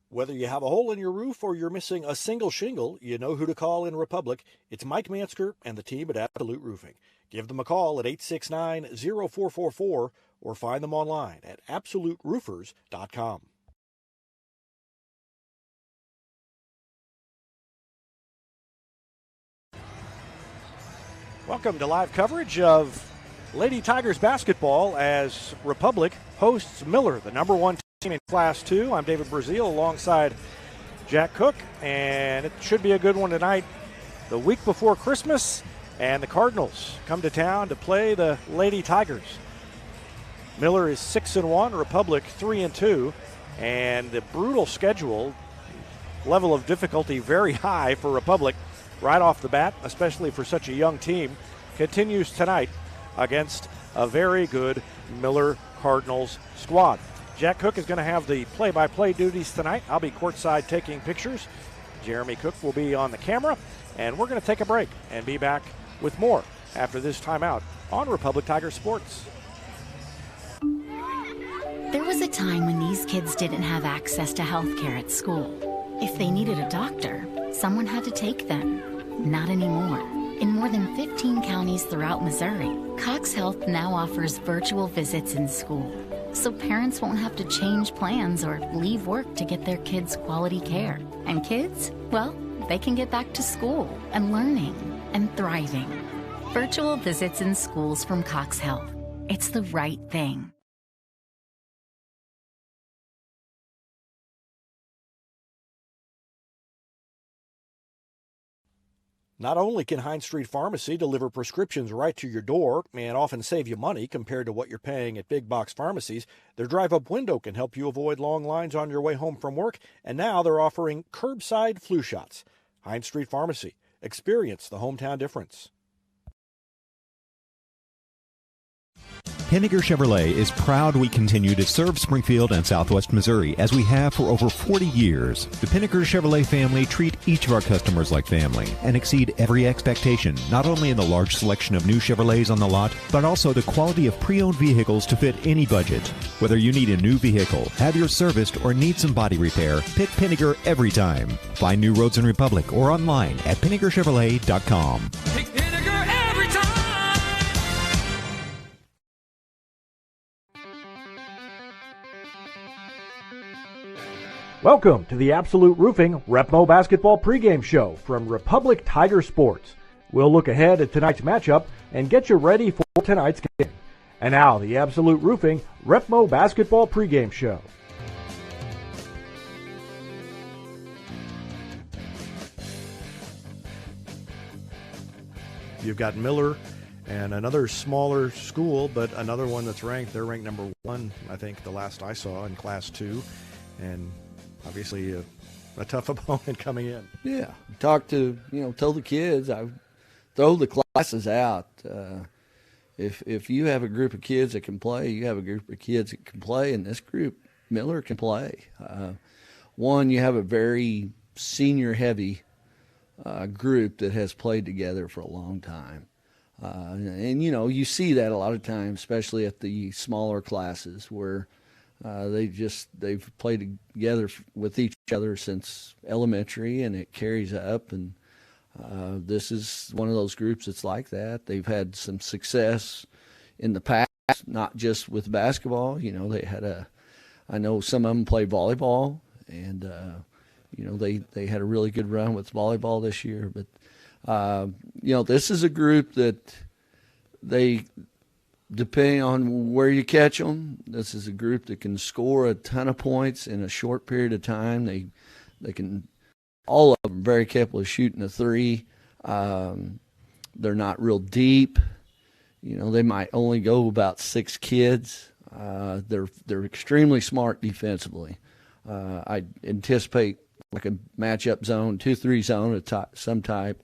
Whether you have a hole in your roof or you're missing a single shingle, you know who to call in Republic. It's Mike Mansker and the team at Absolute Roofing. Give them a call at 869-0444 or find them online at absoluteroofers.com. Welcome to live coverage of Lady Tigers basketball as Republic hosts Miller, the number one team in Class 2. I'm David Brazil alongside Jack Cook, and it should be a good one tonight. The week before Christmas, and the Cardinals come to town to play the Lady Tigers. Miller is 6-1, Republic 3-2, and the brutal schedule, level of difficulty very high for Republic right off the bat, especially for such a young team, continues tonight against a very good Miller Cardinals squad. Jack Cook is going to have the play-by-play duties tonight. I'll be courtside taking pictures. Jeremy Cook will be on the camera, and we're going to take a break and be back with more after this timeout on Republic Tiger Sports. There was a time when these kids didn't have access to health care at school. If they needed a doctor, someone had to take them. Not anymore. In more than 15 counties throughout Missouri, Cox Health now offers virtual visits in school, so parents won't have to change plans or leave work to get their kids quality care. And kids, well, they can get back to school and learning and thriving. Virtual visits in schools from Cox Health. It's the right thing. Not only can Hines Street Pharmacy deliver prescriptions right to your door and often save you money compared to what you're paying at big box pharmacies, their drive-up window can help you avoid long lines on your way home from work, and now they're offering curbside flu shots. Hines Street Pharmacy. Experience the hometown difference. Pinniger Chevrolet is proud we continue to serve Springfield and Southwest Missouri as we have for over 40 years. The Pinniger Chevrolet family treat each of our customers like family and exceed every expectation, not only in the large selection of new Chevrolets on the lot, but also the quality of pre-owned vehicles to fit any budget. Whether you need a new vehicle, have yours serviced, or need some body repair, pick Pinniger every time. Find new roads in Republic or online at PinnigerChevrolet.com. Pick Pinniger every time. Welcome to the Absolute Roofing Repmo Basketball pregame show from Republic Tiger Sports. We'll look ahead at tonight's matchup and get you ready for tonight's game. And now, the Absolute Roofing Repmo Basketball pregame show. You've got Miller and another smaller school, but another one that's ranked. They're ranked number 1, I think, the last I saw in Class 2. And obviously a tough opponent coming in. Yeah. Tell the kids, I throw the classes out. If you have a group of kids that can play, you have a group of kids that can play, and this group, Miller can play. One, you have a very senior-heavy group that has played together for a long time. And you see that a lot of times, especially at the smaller classes where they've played together with each other since elementary, and it carries up. And this is one of those groups that's like that. They've had some success in the past, not just with basketball. I know some of them play volleyball, and they had a really good run with volleyball this year. But this is a group that depending on where you catch them, this is a group that can score a ton of points in a short period of time. They can, all of them, very capable of shooting a three. They're not real deep. They might only go about 6 kids. They're extremely smart defensively. I anticipate like a matchup zone, 2-3 zone of some type,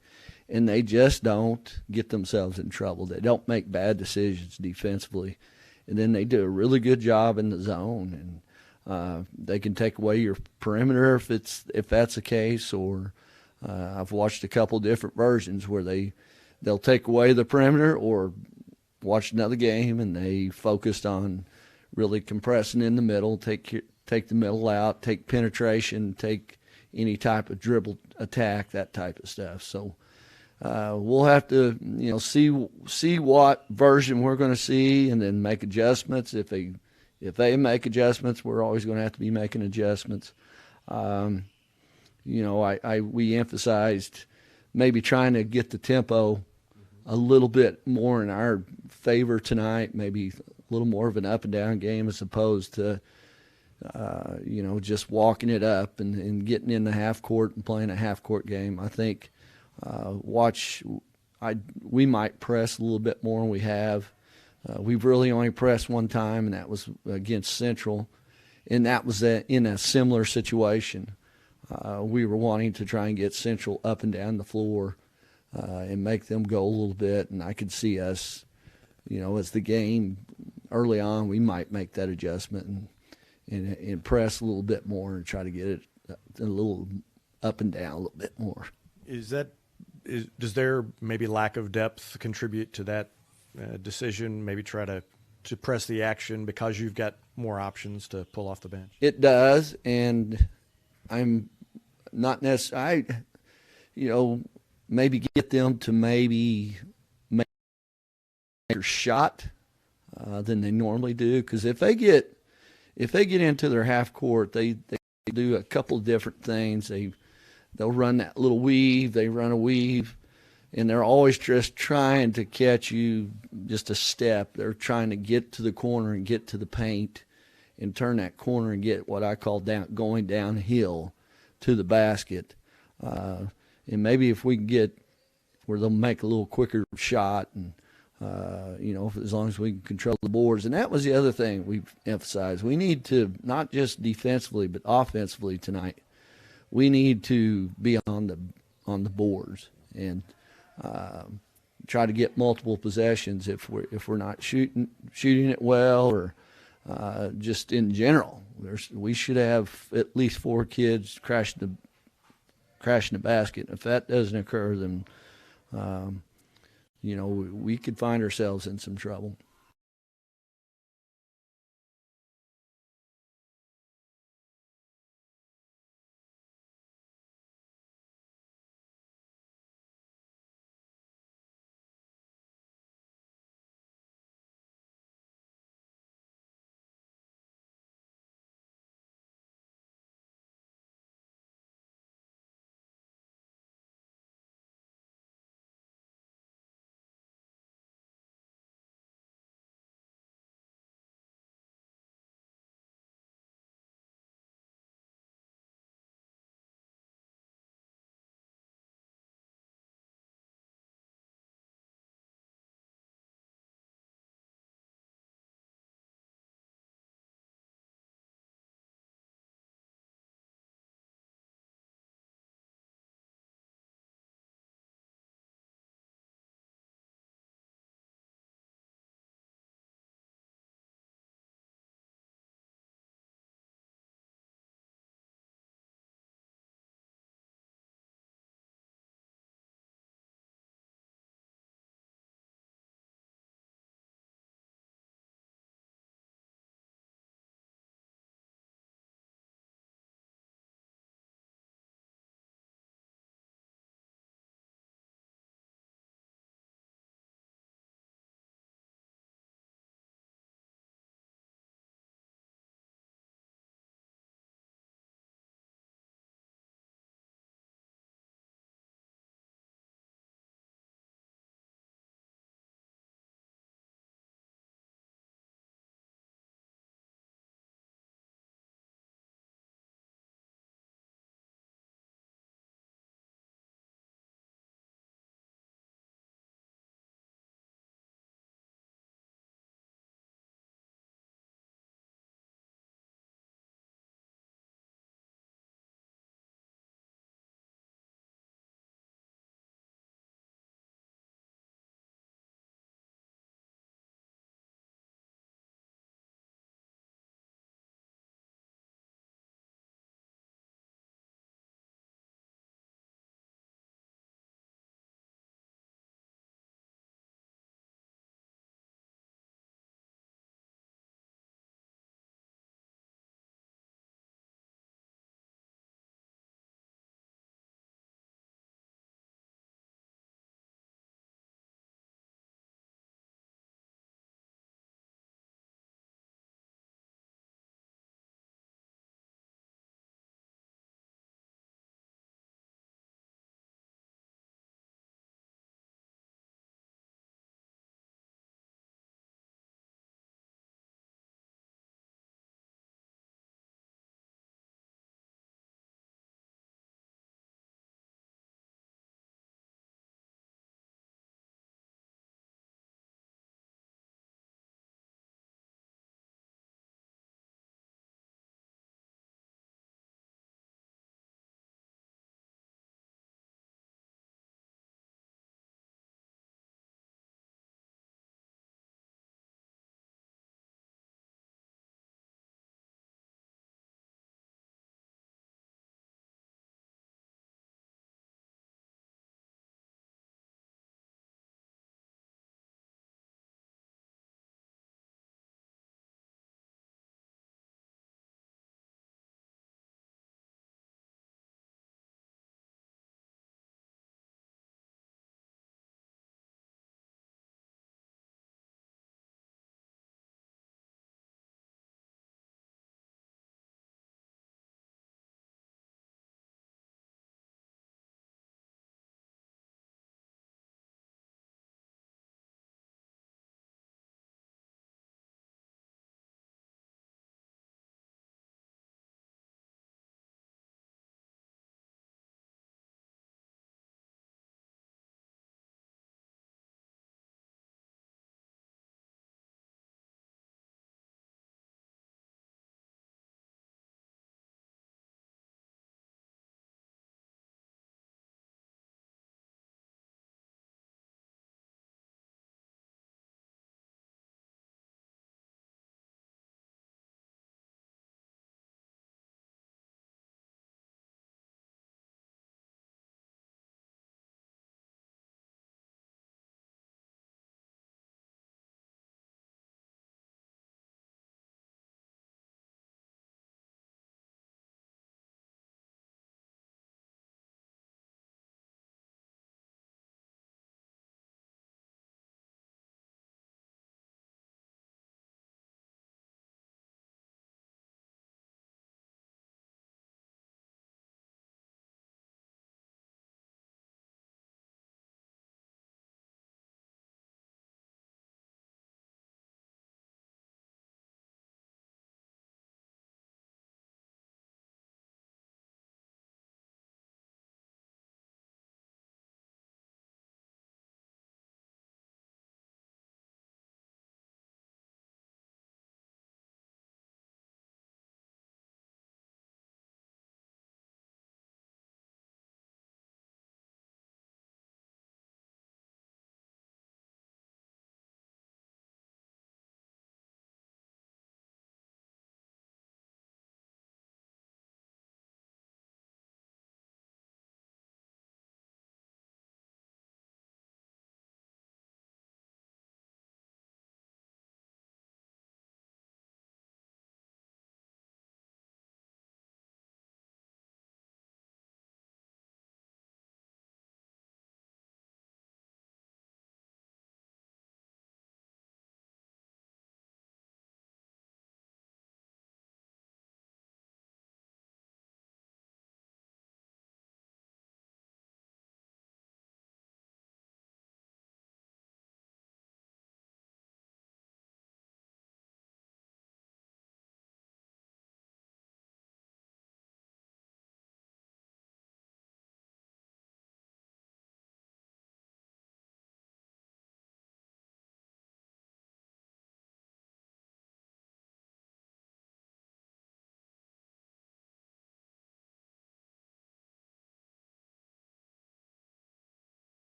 and they just don't get themselves in trouble. They don't make bad decisions defensively, and then they do a really good job in the zone. And they can take away your perimeter if that's the case. Or I've watched a couple different versions where they'll take away the perimeter, or watched another game and they focused on really compressing in the middle, take the middle out, take penetration, take any type of dribble attack, that type of stuff. So we'll have to, see what version we're going to see, and then make adjustments. If they make adjustments, we're always going to have to be making adjustments. We emphasized maybe trying to get the tempo a little bit more in our favor tonight, maybe a little more of an up and down game as opposed to, just walking it up and getting in the half court and playing a half court game. I think we might press a little bit more than we have. We've really only pressed one time, and that was against Central, and that was in a similar situation. We were wanting to try and get Central up and down the floor and make them go a little bit, and I could see us, as the game early on, we might make that adjustment and press a little bit more and try to get it a little up and down a little bit more. Does their maybe lack of depth contribute to that decision? Maybe try to press the action because you've got more options to pull off the bench? It does, and I'm not necessarily, maybe get them to maybe make a shot than they normally do. Because if they get into their half court, they do a couple of different things. They'll run that little weave. They run a weave, and they're always just trying to catch you just a step. They're trying to get to the corner and get to the paint and turn that corner and get what I call going downhill to the basket. And maybe if we can get where they'll make a little quicker shot, and as long as we can control the boards. And that was the other thing we've emphasized. We need to, not just defensively but offensively tonight, we need to be on the boards and try to get multiple possessions if we're not shooting it well, or just in general. We should have at least 4 kids crashing the basket. If that doesn't occur, then we could find ourselves in some trouble.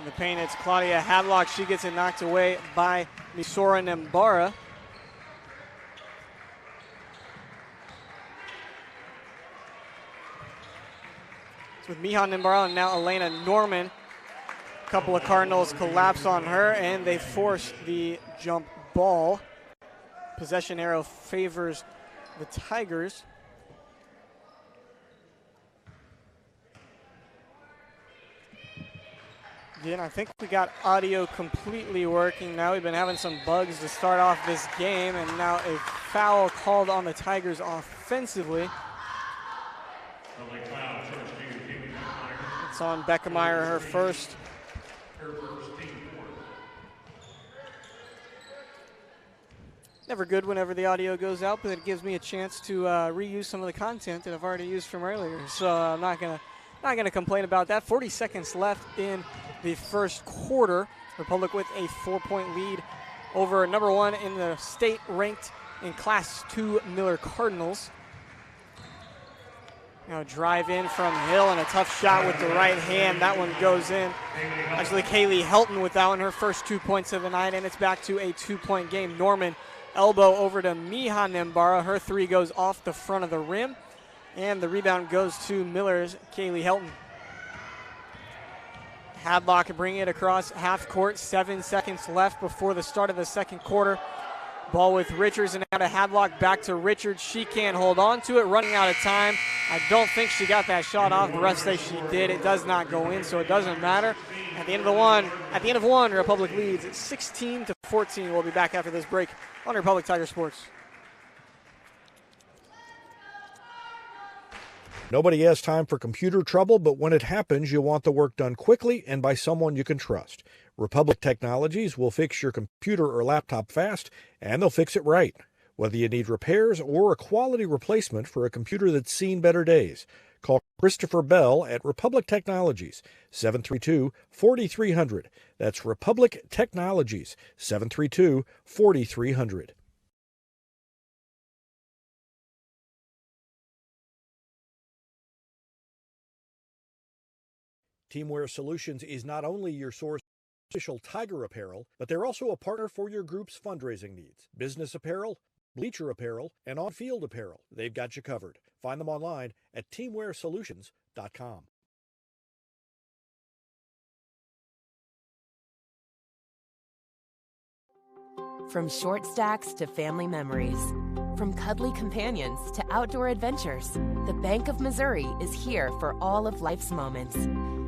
In the paint, it's Claudia Hadlock. She gets it knocked away by Misora Nembara. It's with Miha Nembara and now Elena Norman. A couple of Cardinals collapse on her, and they force the jump ball. Possession arrow favors the Tigers. Again, I think we got audio completely working now. We've been having some bugs to start off this game, and now a foul called on the Tigers offensively. It's on Beckemeyer, her first. Never good whenever the audio goes out, but it gives me a chance to reuse some of the content that I've already used from earlier. So I'm not gonna complain about that. 40 seconds left in the first quarter. Republic with a 4-point lead over number 1 in the state, ranked in Class 2 Miller Cardinals. Now drive in from Hill and a tough shot with the right hand. That one goes in. Actually, Kaylee Helton with that one, her first 2 points of the night, and it's back to a 2-point game. Norman elbow over to Miha Nembara. Her 3 goes off the front of the rim, and the rebound goes to Miller's Kaylee Helton. Hadlock bringing it across half court. 7 seconds left before the start of the second quarter. Ball with Richards, and now to Hadlock, back to Richards. She can't hold on to it, running out of time. I don't think she got that shot off. The refs say she did. It does not go in, so it doesn't matter. At the end of one, Republic leads 16-14. We'll be back after this break on Republic Tiger Sports. Nobody has time for computer trouble, but when it happens, you want the work done quickly and by someone you can trust. Republic Technologies will fix your computer or laptop fast, and they'll fix it right. Whether you need repairs or a quality replacement for a computer that's seen better days, call Christopher Bell at Republic Technologies, 732-4300. That's Republic Technologies, 732-4300. Teamwear Solutions is not only your source of official Tiger apparel, but they're also a partner for your group's fundraising needs. Business apparel, bleacher apparel, and on-field apparel. They've got you covered. Find them online at teamwearsolutions.com. From short stacks to family memories, from cuddly companions to outdoor adventures, the Bank of Missouri is here for all of life's moments.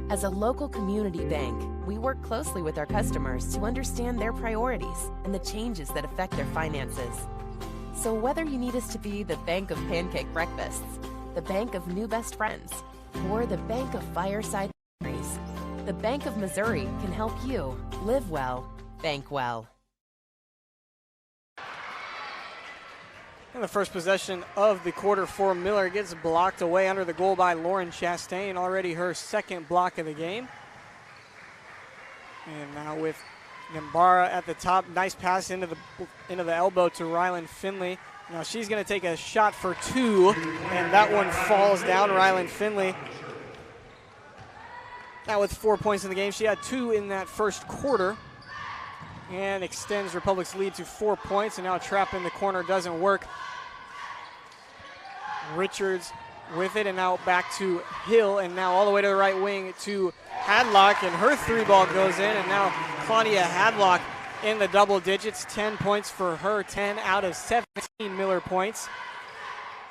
As a local community bank, we work closely with our customers to understand their priorities and the changes that affect their finances. So whether you need us to be the bank of pancake breakfasts, the bank of new best friends, or the bank of fireside memories, the Bank of Missouri can help you live well, bank well. And the first possession of the quarter for Miller gets blocked away under the goal by Lauren Chastain, already her second block of the game. And now with Nembara at the top, nice pass into the elbow to Rylan Finley. Now she's going to take a shot for 2, and that one falls down. Rylan Finley now with 4 points in the game. She had 2 in that first quarter and extends Republic's lead to 4 points. And now a trap in the corner doesn't work. Richards with it, and now back to Hill, and now all the way to the right wing to Hadlock, and her 3 ball goes in, and now Claudia Hadlock in the double digits. 10 points for her, 10 out of 17 Miller points.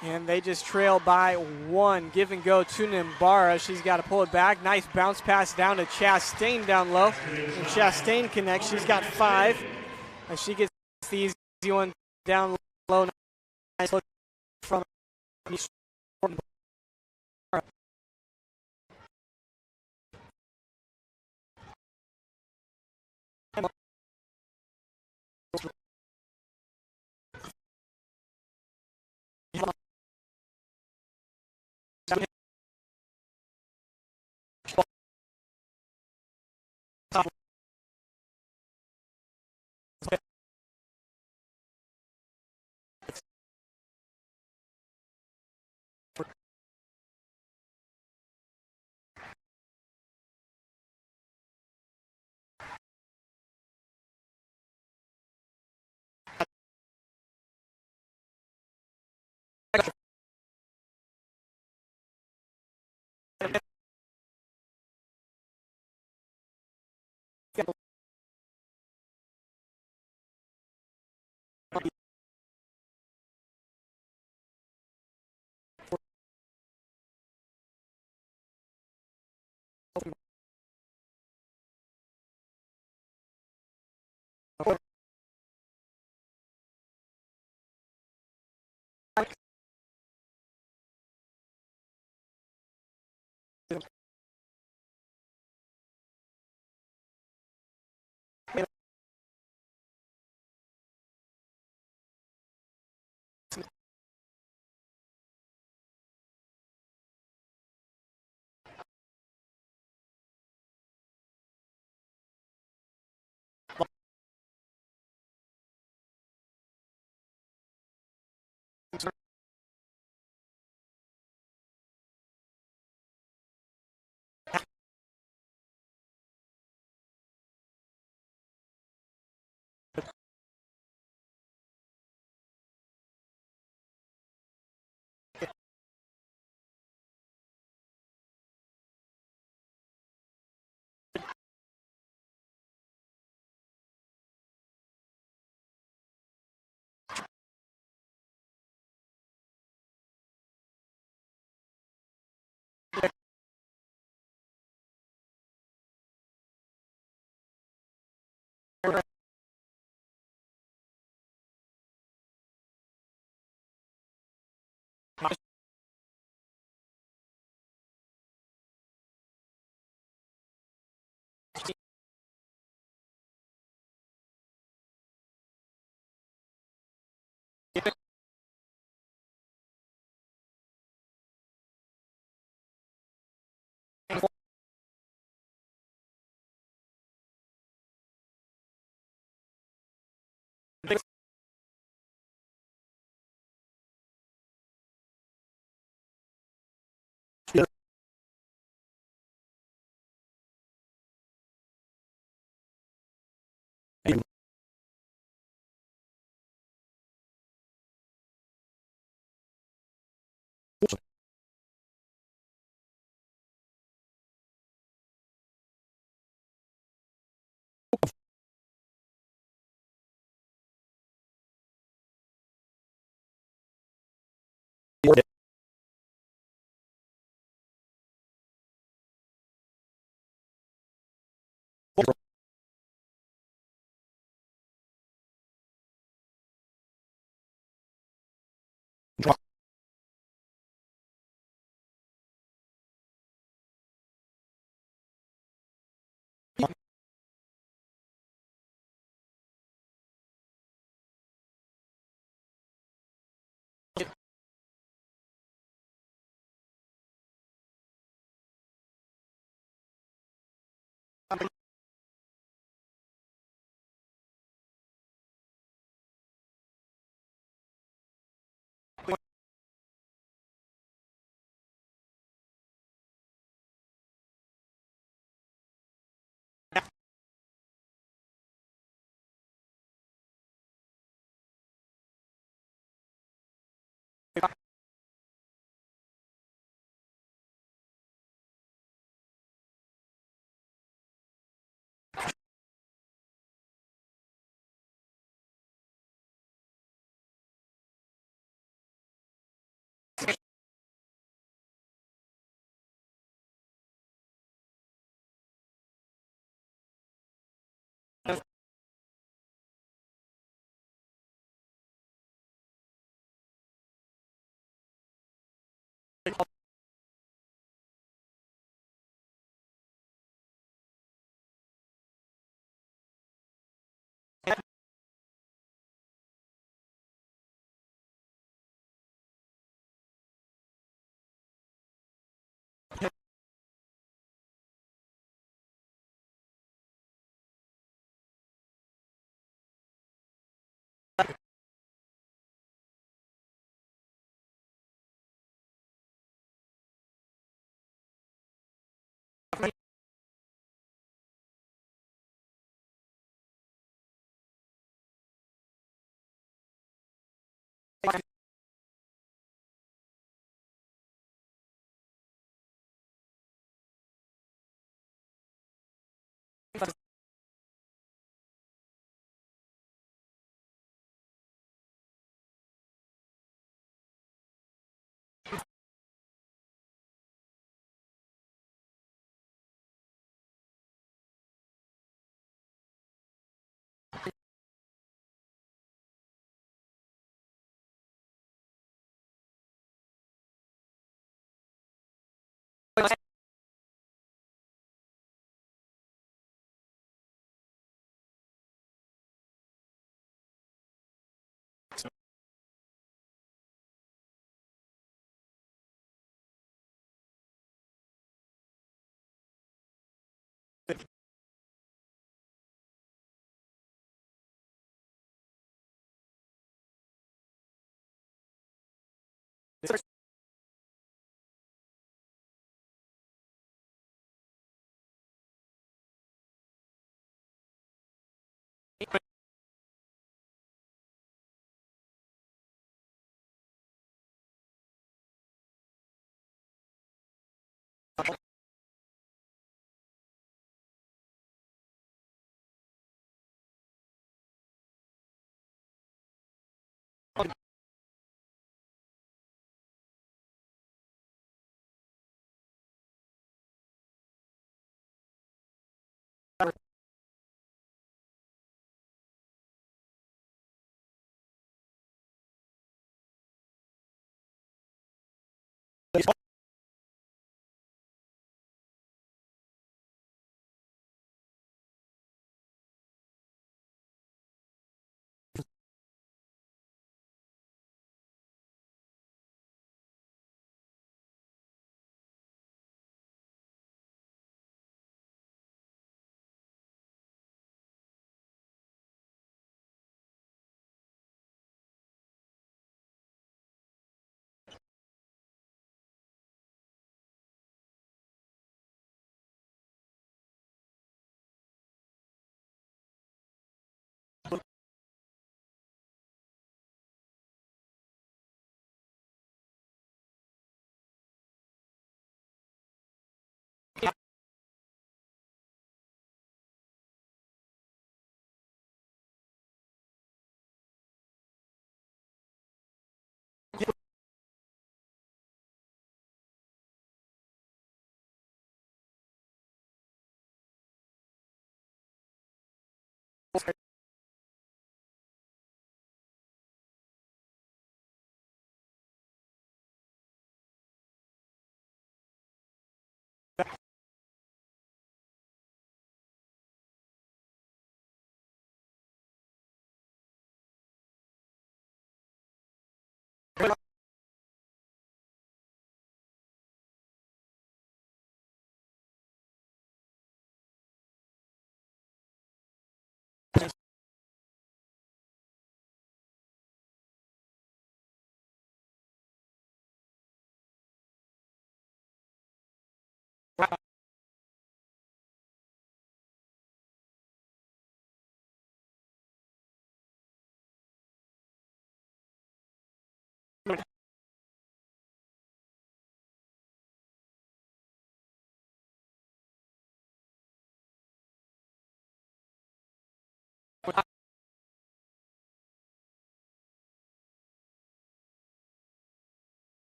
And they just trail by 1. Give and go to Nembara. She's got to pull it back. Nice bounce pass down to Chastain down low. And Chastain connects. She's got 5. As she gets the easy one down low. Nice look from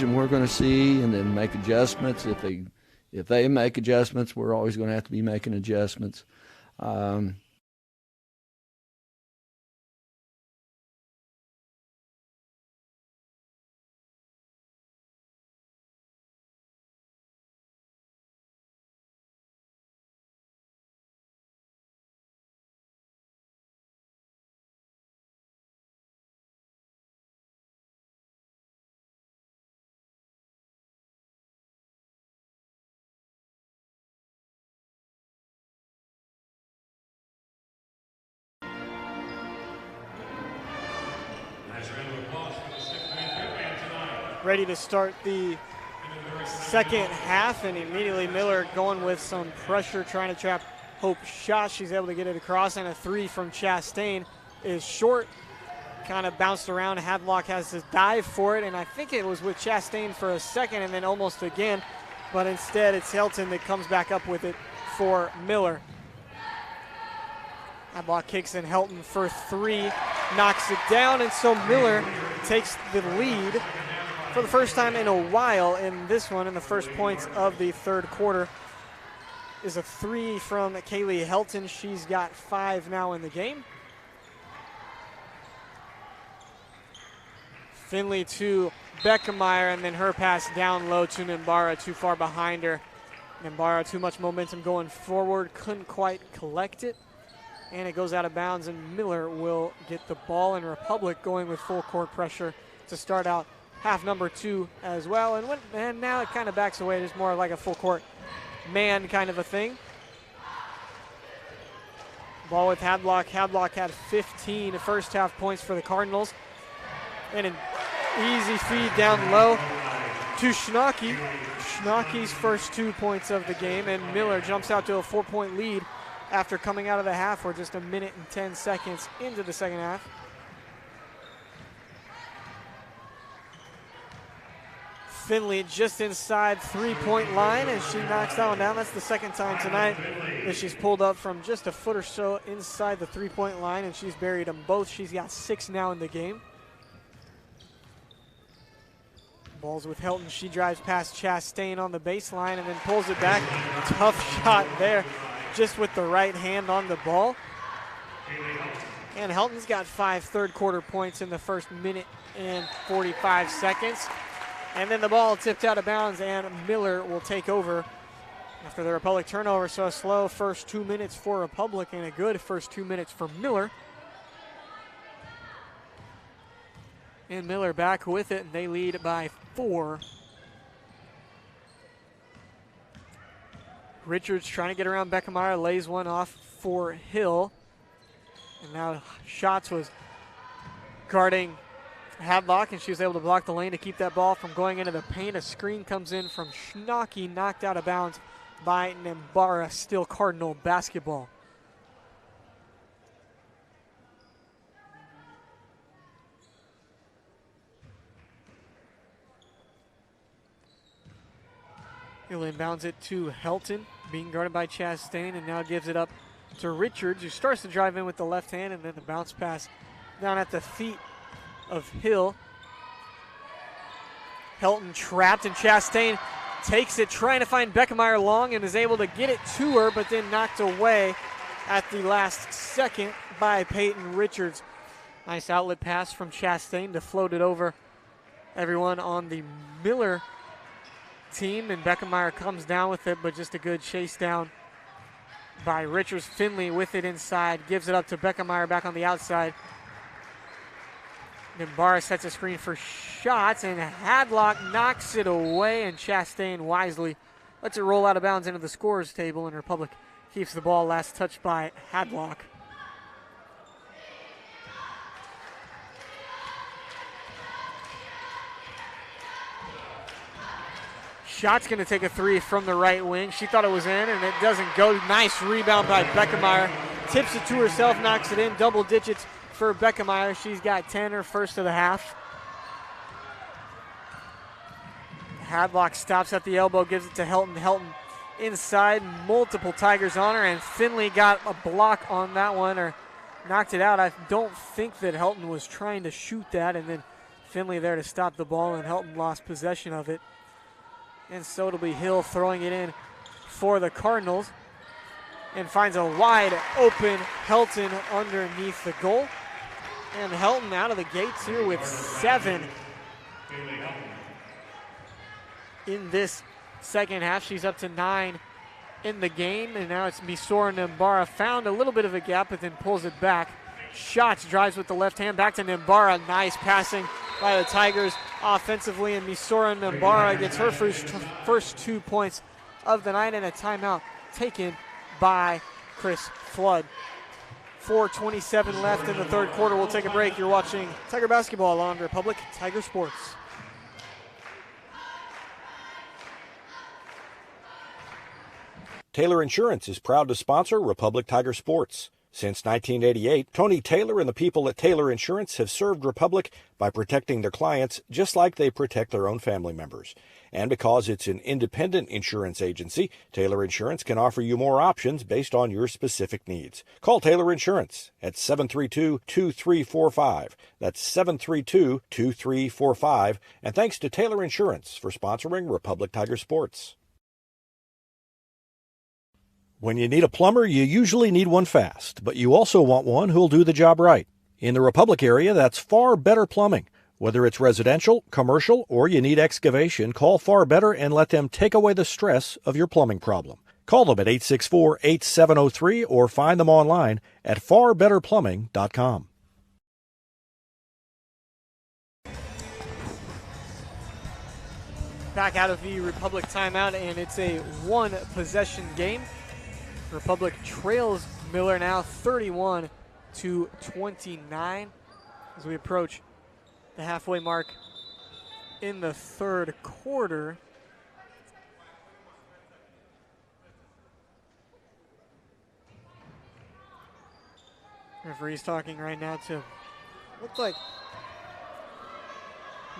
We're going to see, and then make adjustments. If they make adjustments, we're always going to have to be making adjustments. Ready to start the second half, and immediately Miller going with some pressure, trying to trap Hope's shot. She's able to get it across, and a three from Chastain is short. Kind of bounced around. Hadlock has to dive for it, and I think it was with Chastain for a second and then almost again, but instead it's Helton that comes back up with it for Miller. Hadlock kicks in, Helton for three, knocks it down, and so Miller takes the lead for the first time in a while in this one. In the first points of the third quarter is a three from Kaylee Helton. She's got 5 now in the game. Finley to Beckemeyer, and then her pass down low to Nimbara, too far behind her. Nimbara, too much momentum going forward, couldn't quite collect it, and it goes out of bounds, and Miller will get the ball, and Republic going with full court pressure to start out half number 2 as well. And now it kind of backs away. It's more like a full court man kind of a thing. Ball with Hadlock. Hadlock had 15 first half points for the Cardinals. And an easy feed down low to Schnocky. Schnocky's first 2 points of the game, and Miller jumps out to a 4-point lead after coming out of the half. We're just a minute and 10 seconds into the second half. Finley just inside 3-point line, and she knocks that one down. That's the second time tonight that she's pulled up from just a foot or so inside the 3-point line, and she's buried them both. She's got 6 now in the game. Ball's with Helton. She drives past Chastain on the baseline and then pulls it back. Tough shot there, just with the right hand on the ball. And Helton's got 5 third quarter points in the first minute and 45 seconds. And then the ball tipped out of bounds, and Miller will take over after the Republic turnover. So a slow first 2 minutes for Republic and a good first 2 minutes for Miller. And Miller back with it, and they lead by 4. Richards trying to get around Beckemeyer, lays one off for Hill. And now Schatz was guarding Hadlock, and she was able to block the lane to keep that ball from going into the paint. A screen comes in from Schnocky, knocked out of bounds by Nimbara. Still Cardinal basketball. He'll inbounds it to Helton, being guarded by Chastain, and now gives it up to Richards, who starts to drive in with the left hand, and then the bounce pass down at the feet of Hill. Helton trapped, and Chastain takes it, trying to find Beckemeyer long, and is able to get it to her, but then knocked away at the last second by Peyton Richards. Nice outlet pass from Chastain to float it over everyone on the Miller team, and Beckemeyer comes down with it, but just a good chase down by Richards. Finley with it inside, gives it up to Beckemeyer back on the outside. Nimbara sets a screen for shots, and Hadlock knocks it away, and Chastain wisely lets it roll out of bounds into the scorer's table, and Republic keeps the ball. Last touch by Hadlock. Shot's going to take a three from the right wing. She thought it was in, and it doesn't go. Nice rebound by Beckemeyer. Tips it to herself, knocks it in. Double digits for Beckemeyer. She's got 10, her first of the half. Hadlock stops at the elbow, gives it to Helton. Helton inside, multiple Tigers on her, and Finley got a block on that one, or knocked it out. I don't think that Helton was trying to shoot that, and then Finley there to stop the ball, and Helton lost possession of it. And so it'll be Hill throwing it in for the Cardinals, and finds a wide open Helton underneath the goal. And Helton out of the gates here with 7 in this second half. She's up to 9 in the game, and now it's Misora Nimbara. Found a little bit of a gap, but then pulls it back. Shots, drives with the left hand, back to Nimbara. Nice passing by the Tigers offensively, and Misora Nimbara gets her first 2 points of the night, and a timeout taken by Chris Flood. 4:27 left in the third quarter. We'll take a break. You're watching Tiger Basketball on Republic Tiger Sports. Taylor Insurance is proud to sponsor Republic Tiger Sports. Since 1988, Tony Taylor and the people at Taylor Insurance have served Republic by protecting their clients just like they protect their own family members. And because it's an independent insurance agency, Taylor Insurance can offer you more options based on your specific needs. Call Taylor Insurance at 732-2345. That's 732-2345. And thanks to Taylor Insurance for sponsoring Republic Tiger Sports. When you need a plumber, you usually need one fast, but you also want one who'll do the job right. In the Republic area, that's Far Better Plumbing. Whether it's residential, commercial, or you need excavation, call Far Better and let them take away the stress of your plumbing problem. Call them at 864-8703 or find them online at farbetterplumbing.com. Back out of the Republic timeout, and it's a one-possession game. Republic trails Miller now 31-29 as we approach the halfway mark in the third quarter. Referee's talking right now to look like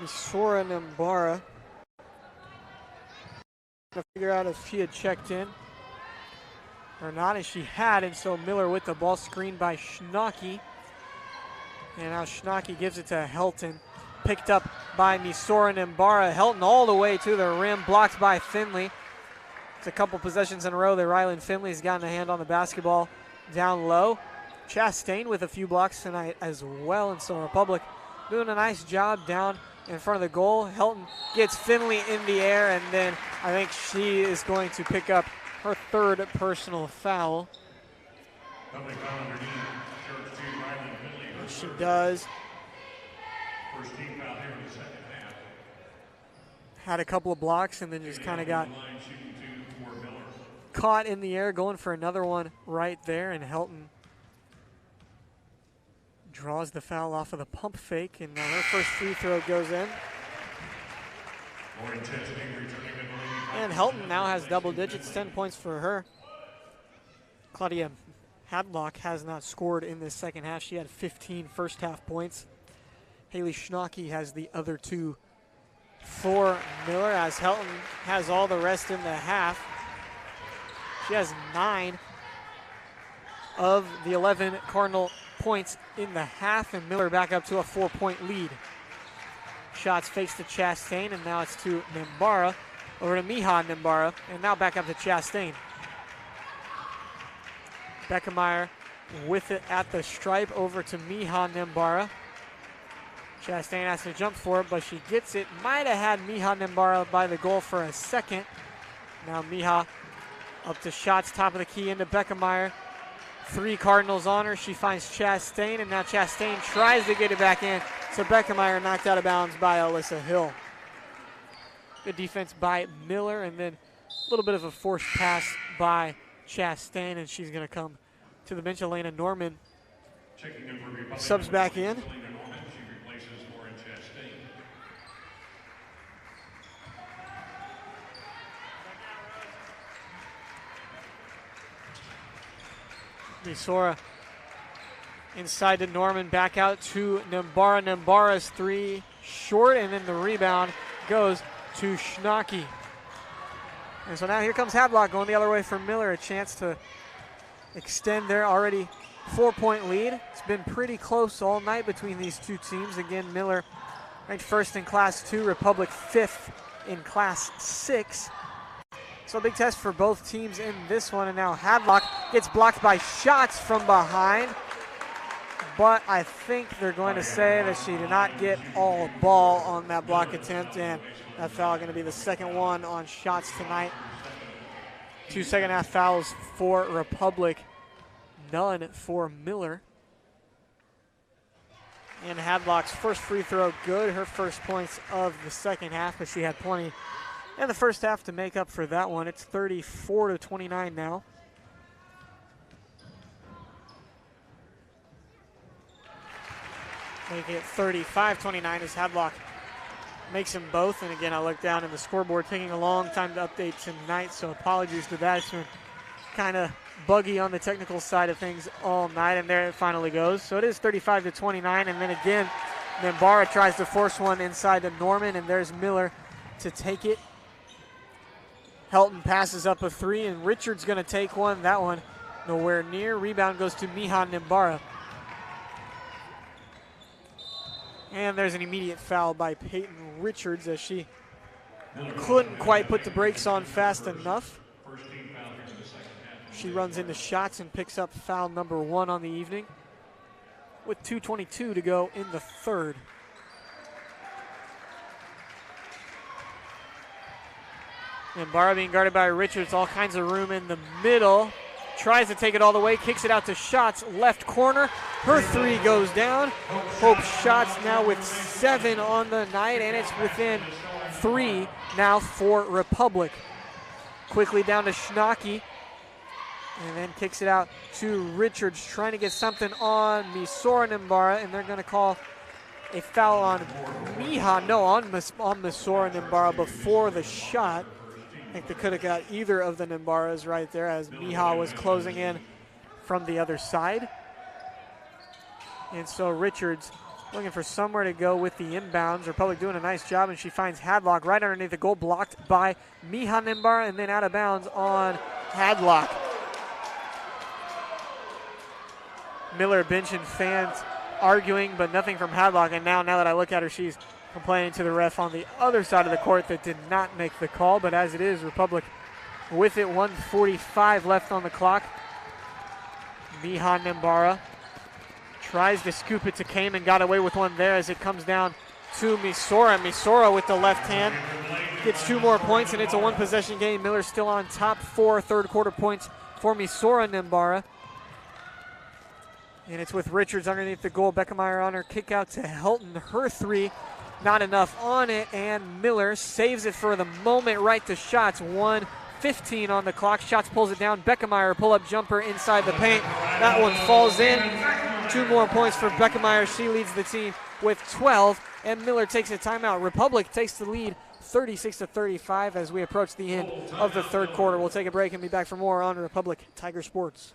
Misora Nimbara. To figure out if she had checked in or not, as she had, and so Miller with the ball, screened by Schnocky. And now Schnocky gives it to Helton. Picked up by Misora Nimbara. Helton all the way to the rim, blocked by Finley. It's a couple possessions in a row that Rylan Finley's gotten a hand on the basketball down low. Chastain with a few blocks tonight as well, and so Republic doing a nice job down in front of the goal. Helton gets Finley in the air, and then I think she is going to pick up her third personal foul. She does. First team foul here in the second half. Had a couple of blocks and then just kind of got caught in the air, going for another one right there, and Helton draws the foul off of the pump fake, and her first free throw goes in. More intensity returning in the lead. And Helton now has double digits, 10 points for her. Claudia Hadlock has not scored in this second half. She had 15 first half points. Haley Schnocky has the other 2 for Miller, as Helton has all the rest in the half. She has 9 of the 11 Cardinal points in the half, and Miller back up to a 4-point lead. Shots fakes to Chastain, and now it's to Nimbara. Over to Miha Nimbara, and now back up to Chastain. Beckemeyer with it at the stripe, over to Miha Nimbara. Chastain has to jump for it, but she gets it. Might have had Miha Nimbara by the goal for a second. Now Miha up to shots, top of the key into Beckemeyer. 3 Cardinals on her. She finds Chastain, and now Chastain tries to get it back in So Beckemeyer knocked out of bounds by Alyssa Hill. Good defense by Miller, and then a little bit of a forced pass by Chastain, and she's going to come to the bench. Elena Norman subs back in. Misora inside to Norman, back out to Nimbara. Nimbara's three short, and then the rebound goes to Schnocky. And so now here comes Hadlock going the other way for Miller, a chance to extend their already 4-point lead. It's been pretty close all night between these two teams. Again, Miller ranked first in Class 2, Republic fifth in Class 6. So a big test for both teams in this one, and now Hadlock gets blocked by shots from behind. But I think they're going to say that she did not get all ball on that block attempt, and that foul going to be the second one on shots tonight. 2 second-half fouls for Republic, none for Miller. And Hadlock's first free throw good, her first points of the second half, but she had plenty in the first half to make up for that one. It's 34-29 now. Making it 35-29 as Hadlock makes them both. And again, I look down in the scoreboard, taking a long time to update tonight, so apologies to that. It's been kind of buggy on the technical side of things all night, and there it finally goes. So it is 35-29, and then again, Nimbara tries to force one inside to Norman, and there's Miller to take it. Helton passes up a three, and Richards going to take one. That one nowhere near. Rebound goes to Miha Nimbara. And there's an immediate foul by Peyton Richards as she couldn't quite put the brakes on fast enough. She runs into shots and picks up foul number 1 on the evening with 2:22 to go in the third. And Barra being guarded by Richards, all kinds of room in the middle. Tries to take it all the way, kicks it out to Shots, left corner. Her three goes down. Hope Shots now with 7 on the night, and it's within 3 now for Republic. Quickly down to Schnocky, and then kicks it out to Richards, trying to get something on Misora Nimbara, and they're going to call a foul on Miha. No, on Misora Nimbara before the shot. I think they could have got either of the Nimbaras right there as Miha was closing in from the other side. And so Richards looking for somewhere to go with the inbounds. Republic doing a nice job, and she finds Hadlock right underneath the goal, blocked by Miha Nimbara, and then out of bounds on Hadlock. Miller bench and fans arguing, but nothing from Hadlock. And now that I look at her, she's complaining to the ref on the other side of the court that did not make the call. But as it is, Republic with it, 1:45 left on the clock. Miha Nimbara tries to scoop it to Kame and got away with one there as it comes down to Misora. Misora with the left hand gets 2 more points, and it's a 1-possession game. Miller still on top. 4 third quarter points for Misora Nimbara. And it's with Richards underneath the goal. Beckemeyer on her kick out to Helton. Her three, not enough on it, and Miller saves it for the moment right to Shots. 1:15 on the clock. Shots pulls it down. Beckemeyer pull-up jumper inside the paint. That one falls in. 2 more points for Beckemeyer. She leads the team with 12, and Miller takes a timeout. Republic takes the lead 36-35 as we approach the end of the third quarter. We'll take a break and be back for more on Republic Tiger Sports.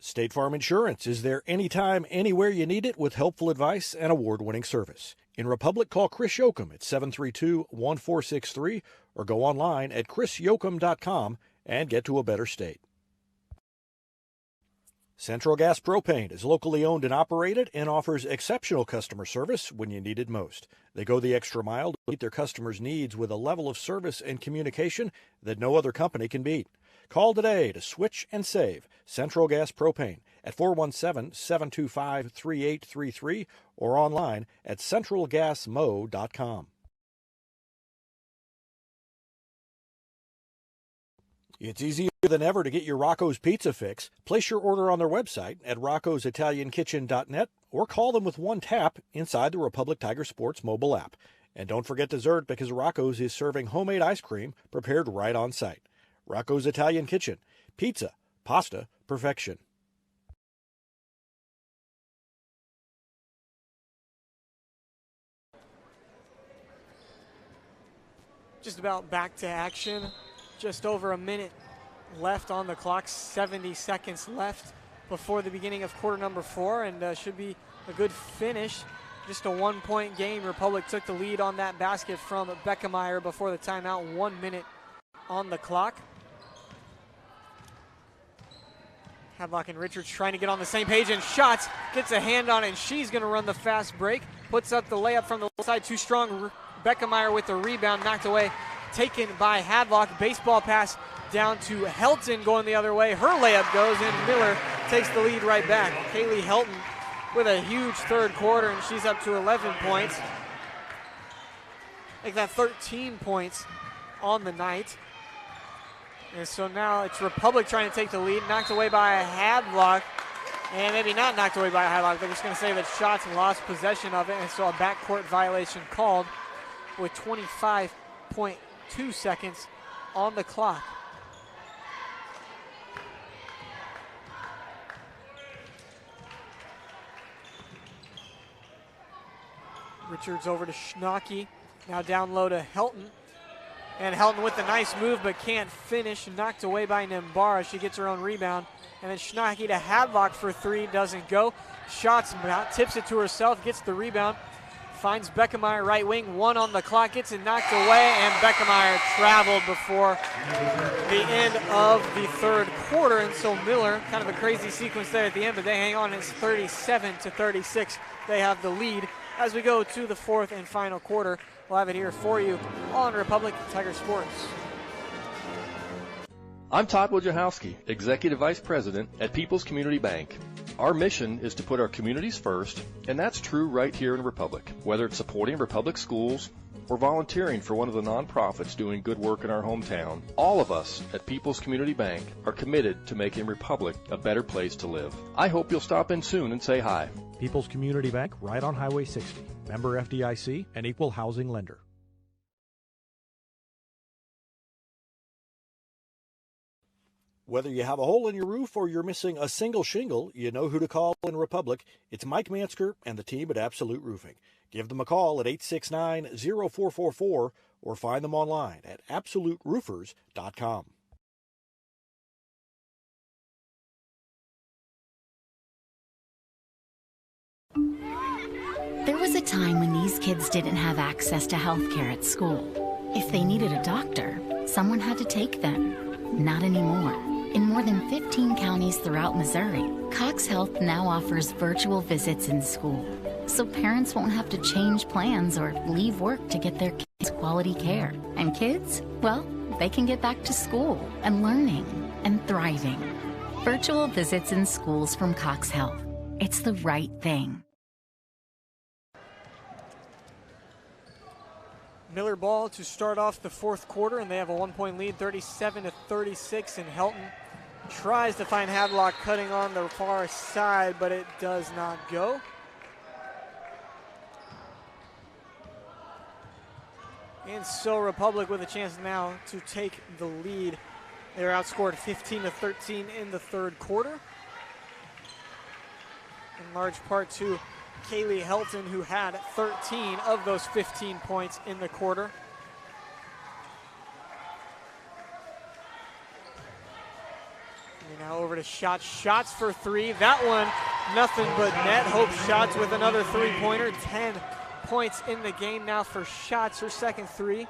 State Farm Insurance is there anytime, anywhere you need it with helpful advice and award-winning service. In Republic, call Chris Yoakum at 732-1463 or go online at chrisyoakum.com and get to a better state. Central Gas Propane is locally owned and operated and offers exceptional customer service when you need it most. They go the extra mile to meet their customers' needs with a level of service and communication that no other company can beat. Call today to switch and save Central Gas Propane at 417-725-3833 or online at centralgasmo.com. It's easier than ever to get your Rocco's Pizza fix. Place your order on their website at roccositaliankitchen.net or call them with one tap inside the Republic Tiger Sports mobile app. And don't forget dessert, because Rocco's is serving homemade ice cream prepared right on site. Rocco's Italian Kitchen. Pizza, pasta, perfection. Just about back to action. Just over a minute left on the clock. 70 seconds left before the beginning of quarter number 4, and should be a good finish. Just a 1-point game. Republic took the lead on that basket from Beckemeyer before the timeout. 1 minute on the clock. Hadlock and Richards trying to get on the same page, and Shots gets a hand on it, and she's going to run the fast break. Puts up the layup from the left side, too strong. Beckemeyer with the rebound, knocked away, taken by Hadlock. Baseball pass down to Helton going the other way. Her layup goes, and Miller takes the lead right back. Kaylee Helton with a huge third quarter, and she's up to 11 points. Make that 13 points on the night. And so now it's Republic trying to take the lead, knocked away by a Hadlock. And maybe not knocked away by a Hadlock. They're just going to say that Shots lost possession of it, and so a backcourt violation called with 25.2 seconds on the clock. Richards over to Schnocky. Now down low to Helton. And Helton with a nice move, but can't finish. Knocked away by Nimbara. She gets her own rebound. And then Schnocky to Hadlock for 3. Doesn't go. Shots out, tips it to herself, gets the rebound. Finds Beckemeyer right wing. 1 on the clock. Gets it knocked away. And Beckemeyer traveled before the end of the third quarter. And so Miller, kind of a crazy sequence there at the end, but they hang on. It's 37-36. They have the lead as we go to the fourth and final quarter. We'll have it here for you on Republic Tiger Sports. I'm Todd Wojciechowski, Executive Vice President at People's Community Bank. Our mission is to put our communities first, and that's true right here in Republic. Whether it's supporting Republic schools or volunteering for one of the nonprofits doing good work in our hometown, all of us at People's Community Bank are committed to making Republic a better place to live. I hope you'll stop in soon and say hi. People's Community Bank, right on Highway 60. Member FDIC, an equal housing lender. Whether you have a hole in your roof or you're missing a single shingle, you know who to call in Republic. It's Mike Mansker and the team at Absolute Roofing. Give them a call at 869-0444 or find them online at absoluteroofers.com. There was a time when these kids didn't have access to health care at school. If they needed a doctor, someone had to take them. Not anymore. In more than 15 counties throughout Missouri, Cox Health now offers virtual visits in school, so parents won't have to change plans or leave work to get their kids quality care. And kids, well, they can get back to school and learning and thriving. Virtual visits in schools from Cox Health. It's the right thing. Miller ball to start off the fourth quarter, and they have a 1-point lead, 37-36, and Helton tries to find Hadlock cutting on the far side, but it does not go. And so Republic with a chance now to take the lead. They were outscored 15-13 in the third quarter, in large part to Kaylee Helton, who had 13 of those 15 points in the quarter. And now over to Shots. Shots for 3. That one, nothing but net. Hope Shots with another three-pointer. 10 points in the game now for Shots, her second 3.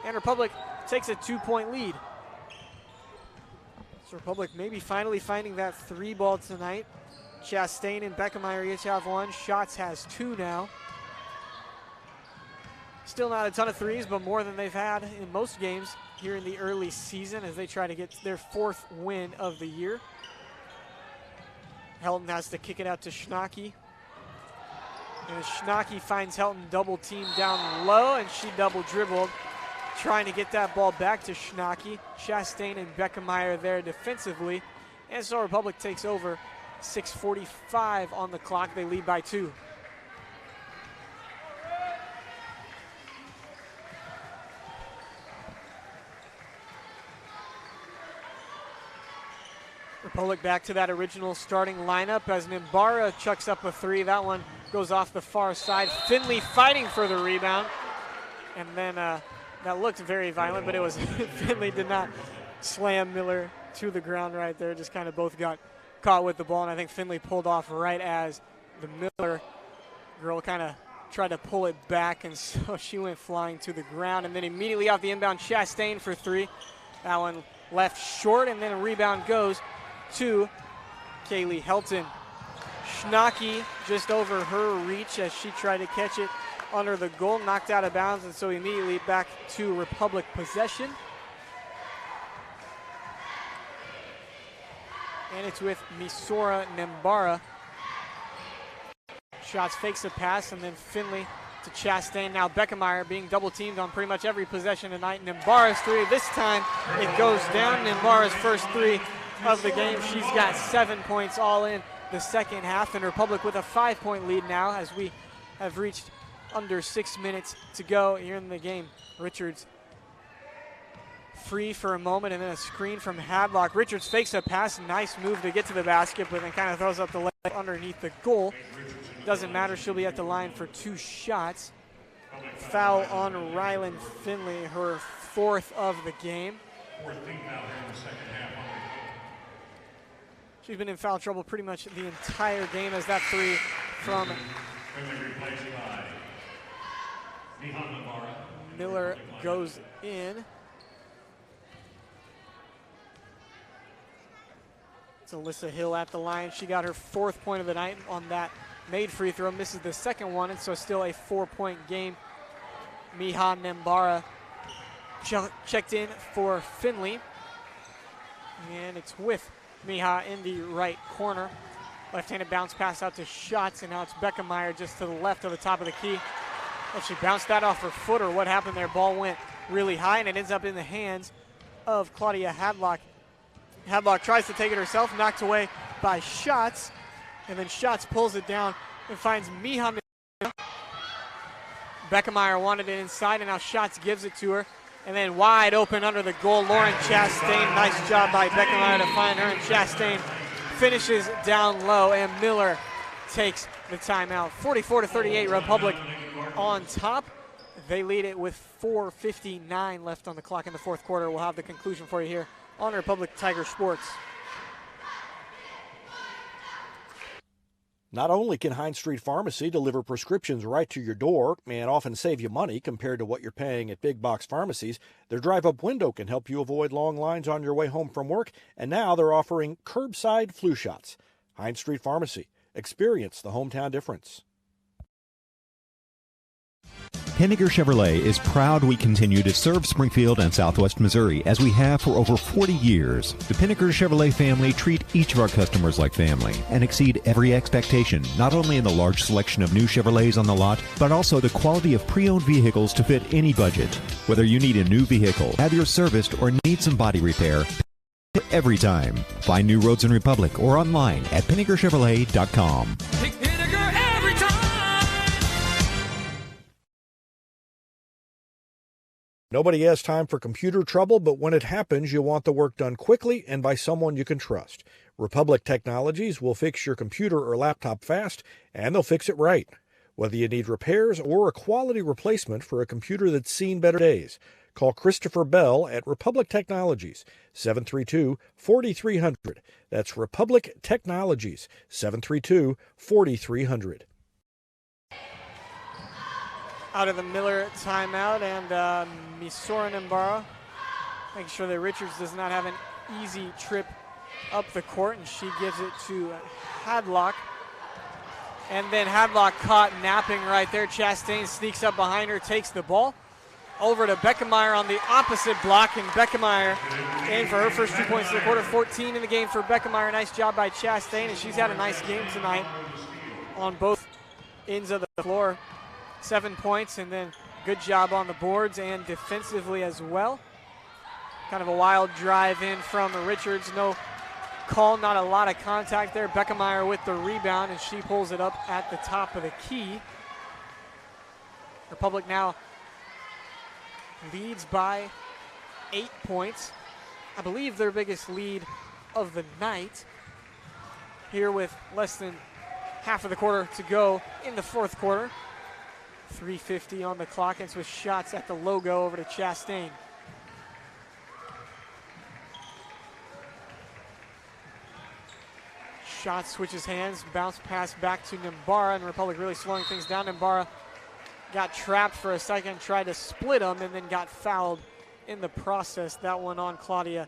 And Republic takes a 2-point lead. So Republic maybe finally finding that 3-ball tonight. Chastain and Beckemeyer each have 1. Shots has 2 now. Still not a ton of threes, but more than they've had in most games here in the early season as they try to get their 4th win of the year. Helton has to kick it out to Schnocky. And Schnocky finds Helton double teamed down low, and she double dribbled, trying to get that ball back to Schnocky. Chastain and Beckemeyer there defensively. And so Republic takes over 6:45 on the clock. They lead by 2. Republic back to that original starting lineup as Nimbara chucks up a 3. That one goes off the far side. Finley fighting for the rebound. And then that looked very violent, but it was Finley did not slam Miller to the ground right there. Just kind of both got caught with the ball, and I think Finley pulled off right as the Miller girl kind of tried to pull it back, and so she went flying to the ground. And then immediately off the inbound, Chastain for 3. That one left short, and then a rebound goes to Kaylee Helton. Schnocky just over her reach as she tried to catch it under the goal, knocked out of bounds, and so immediately back to Republic possession. And it's with Misora Nimbara. Shots fakes a pass, and then Finley to Chastain. Now Beckemeyer being double teamed on pretty much every possession tonight. Nimbara's 3. This time it goes down. Nimbara's first 3 of the game. She's got 7 points all in the second half, and Republic with a 5-point lead now as we have reached under 6 minutes to go here in the game. Richards free for a moment, and then a screen from Hadlock. Richards fakes a pass. Nice move to get to the basket, but then kind of throws up the leg underneath the goal. Doesn't matter. She'll be at the line for 2 shots. Foul on Rylan Finley, her 4th of the game. She's been in foul trouble pretty much the entire game as that 3 from Miller goes in. It's Alyssa Hill at the line. She got her 4th point of the night on that made free throw. Misses the second one, and so still a 4-point game. Miha Nimbara checked in for Finley. And it's with Miha in the right corner. Left-handed bounce pass out to Schatz, and now it's Beckemeyer just to the left of the top of the key. Well, she bounced that off her foot, or what happened there? Ball went really high, and it ends up in the hands of Claudia Hadlock. Hadlock tries to take it herself, knocked away by Schatz, and then Schatz pulls it down and finds Miha. Beckemeyer wanted it inside, and now Schatz gives it to her. And then wide open under the goal, Lauren Chastain. Nice job by Beckemeyer to find her, and Chastain finishes down low, and Miller takes the timeout. 44-38, Republic on top. They lead it with 4:59 left on the clock in the 4th quarter. We'll have the conclusion for you here on Republic Tiger Sports. Not only can Hines Street Pharmacy deliver prescriptions right to your door and often save you money compared to what you're paying at big box pharmacies, their drive-up window can help you avoid long lines on your way home from work, and now they're offering curbside flu shots. Hines Street Pharmacy. Experience the hometown difference. Henniger Chevrolet is proud we continue to serve Springfield and Southwest Missouri as we have for over 40 years. The Pinnaker Chevrolet family treat each of our customers like family and exceed every expectation, not only in the large selection of new Chevrolets on the lot, but also the quality of pre-owned vehicles to fit any budget. Whether you need a new vehicle, have yours serviced, or need some body repair, every time. Find new roads in Republic or online at PinnakerChevrolet.com. Pick Pinnaker every time. Nobody has time for computer trouble, but when it happens, you want the work done quickly and by someone you can trust. Republic Technologies will fix your computer or laptop fast, and they'll fix it right. Whether you need repairs or a quality replacement for a computer that's seen better days, call Christopher Bell at Republic Technologies, 732-4300. That's Republic Technologies, 732-4300. Out of the Miller timeout, and Misora Nimbara making sure that Richards does not have an easy trip up the court, and she gives it to Hadlock. And then Hadlock caught napping right there. Chastain sneaks up behind her, takes the ball. Over to Beckemeyer on the opposite block, and Beckemeyer in for her first 2 points of the quarter. 14 in the game for Beckemeyer. Nice job by Chastain, and she's had a nice game tonight on both ends of the floor. 7 points, and then good job on the boards and defensively as well. Kind of a wild drive in from Richards. No call. Not a lot of contact there. Beckemeyer with the rebound, and she pulls it up at the top of the key. Republic now leads by 8 points. I believe their biggest lead of the night. Here with less than half of the quarter to go in the fourth quarter. 3:50 on the clock, and it's with shots at the logo over to Chastain. Shot switches hands, bounce pass back to Nimbara, and Republic really slowing things down. Nimbara got trapped for a second, tried to split them, and then got fouled in the process. That one on Claudia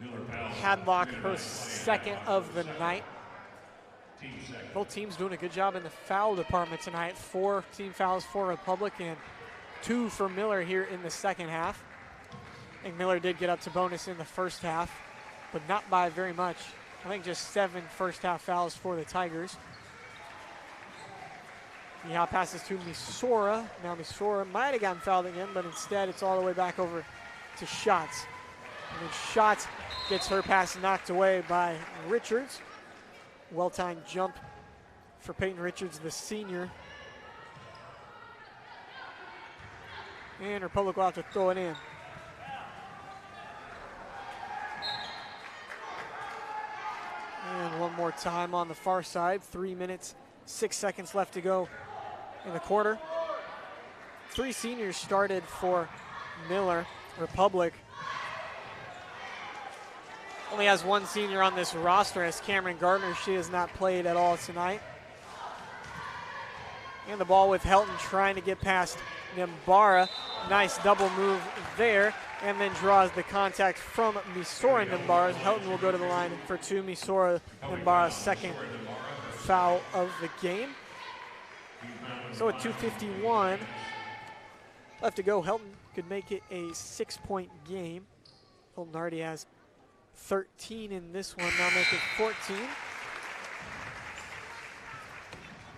Hadlock, her second of the night. Both teams doing a good job in the foul department tonight. 4 team fouls for Republic and 2 for Miller here in the second half. I think Miller did get up to bonus in the first half, but not by very much. I think just 7 first half fouls for the Tigers. Mihal passes to Misora. Now Misora might have gotten fouled again, but instead it's all the way back over to Schatz. And then Schatz gets her pass knocked away by Richards. Well-timed jump for Peyton Richards, the senior. And Republic will have to throw it in. And one more time on the far side. 3 minutes, 6 seconds left to go in the quarter. 3 seniors started for Miller. Republic only has 1 senior on this roster as Cameron Gardner. She has not played at all tonight. And the ball with Helton trying to get past Nimbara. Nice double move there, and then draws the contact from Misora Nimbara. Helton will go to the line for 2. Misora Nimbara's second foul of the game. So at 2:51 left to go, Helton could make it a 6-point game. Helton already has 13 in this one, now make it 14.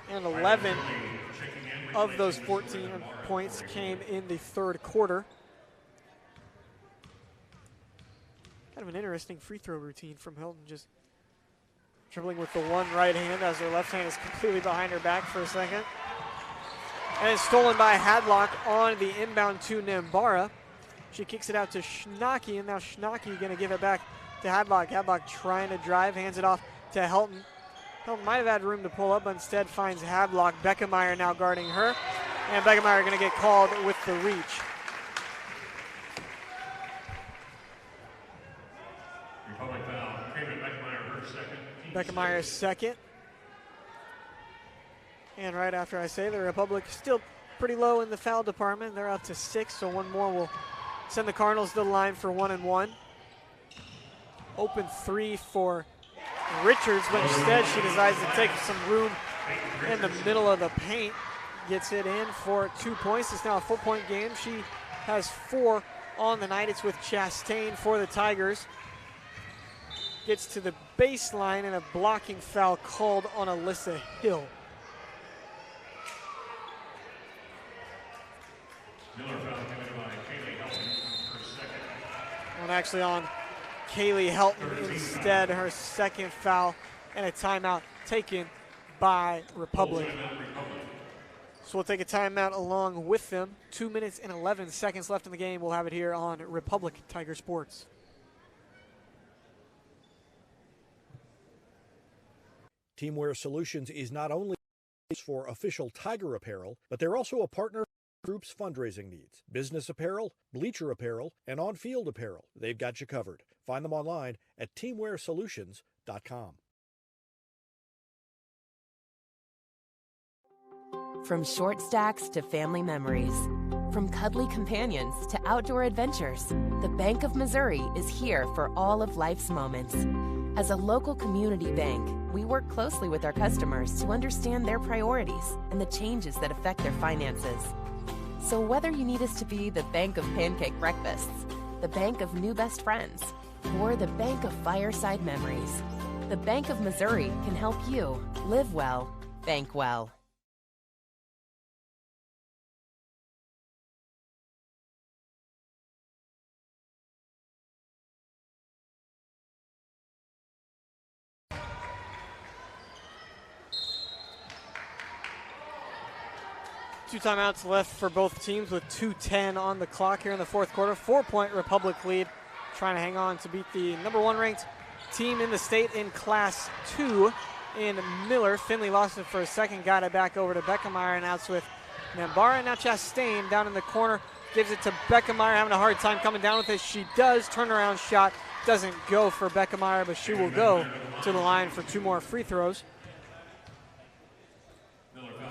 And 11 of those 14 points came in the third quarter. Kind of an interesting free throw routine from Hilton, just dribbling with the one right hand as her left hand is completely behind her back for a second. And it's stolen by Hadlock on the inbound to Nimbara. She kicks it out to Schnocky, and now Schnocky going to give it back to Hadlock. Hadlock trying to drive, hands it off to Helton. Helton might have had room to pull up, but instead finds Hadlock. Beckemeyer now guarding her, and Beckemeyer going to get called with the reach. Republic foul. Beckemeyer, her second. Beckemeyer's second. And right after I say the Republic still pretty low in the foul department. They're up to 6, so one more will send the Cardinals to the line for 1-1. Open 3 for Richards, but instead she decides to take some room in the middle of the paint. Gets it in for 2 points. It's now a 4-point game. She has 4 on the night. It's with Chastain for the Tigers. Gets to the baseline, and a blocking foul called on Alyssa Hill. Miller foul committed by Kaylee Helton, her second. And actually on Kaylee Helton instead, her second foul, and a timeout taken by Republic. So we'll take a timeout along with them. 2 minutes and 11 seconds left in the game. We'll have it here on Republic Tiger Sports. Teamwear Solutions is not only for official Tiger apparel, but they're also a partner for the group's fundraising needs. Business apparel, bleacher apparel, and on-field apparel. They've got you covered. Find them online at teamwearsolutions.com. From short stacks to family memories, from cuddly companions to outdoor adventures, the Bank of Missouri is here for all of life's moments. As a local community bank, we work closely with our customers to understand their priorities and the changes that affect their finances. So whether you need us to be the bank of pancake breakfasts, the bank of new best friends, or the bank of fireside memories, the Bank of Missouri can help you live well, bank well. 2 timeouts left for both teams with 2:10 on the clock here in the fourth quarter. 4-point Republic lead, trying to hang on to beat the number 1 ranked team in the state in Class 2 in Miller. Finley lost it for a second, got it back over to Beckemeyer, and now it's with Nambara. Now Chastain down in the corner, gives it to Beckemeyer, having a hard time coming down with it. She does, turnaround shot, doesn't go for Beckemeyer, but she will go to the line for 2 more free throws.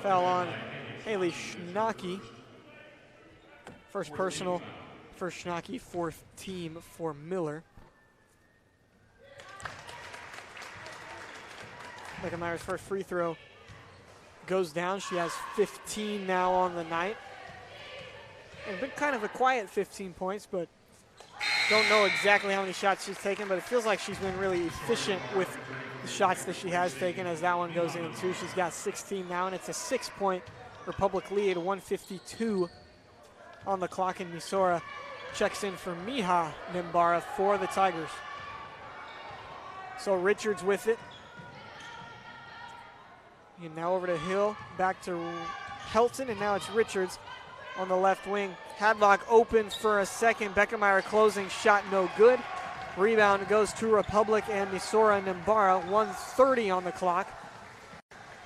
Foul on Haley Schnocky. First personal for Schnocky, 4th team for Miller. Beckemeyer's first free throw goes down. She has 15 now on the night. And been kind of a quiet 15 points, but don't know exactly how many shots she's taken, but it feels like she's been really efficient with the shots that she has taken, as that one goes in too. She's got 16 now, and it's a 6-point Republic lead, 1:52 on the clock, and Misora checks in for Miha Nimbara for the Tigers. So Richards with it. And now over to Hill, back to Helton, and now it's Richards on the left wing. Hadlock open for a second. Beckemeyer closing shot, no good. Rebound goes to Republic and Misora Nimbara. 1:30 on the clock.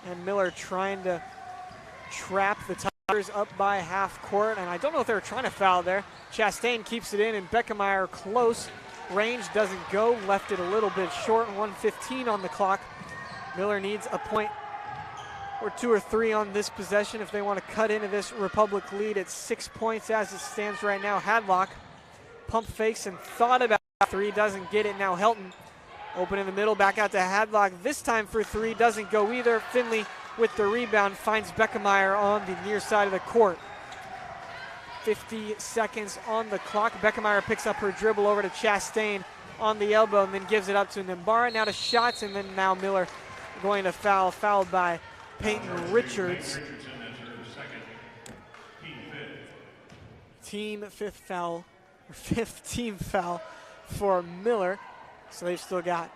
And Miller trying to trap the Tigers up by half court. And I don't know if they were trying to foul there. Chastain keeps it in, and Beckemeyer close. Range doesn't go. Left it a little bit short. 1:15 on the clock. Miller needs a point or 2 or 3 on this possession if they want to cut into this Republic lead at 6 points as it stands right now. Hadlock pump fakes and thought about 3, doesn't get it. Now Helton open in the middle, back out to Hadlock. This time for 3, doesn't go either. Finley with the rebound finds Beckemeyer on the near side of the court. 50 seconds on the clock. Beckemeyer picks up her dribble over to Chastain on the elbow and then gives it up to Nimbara. Now to shots, and then now Miller going to foul, fouled by Peyton Richards. Team 5th foul, or 5th team foul for Miller. So they've still got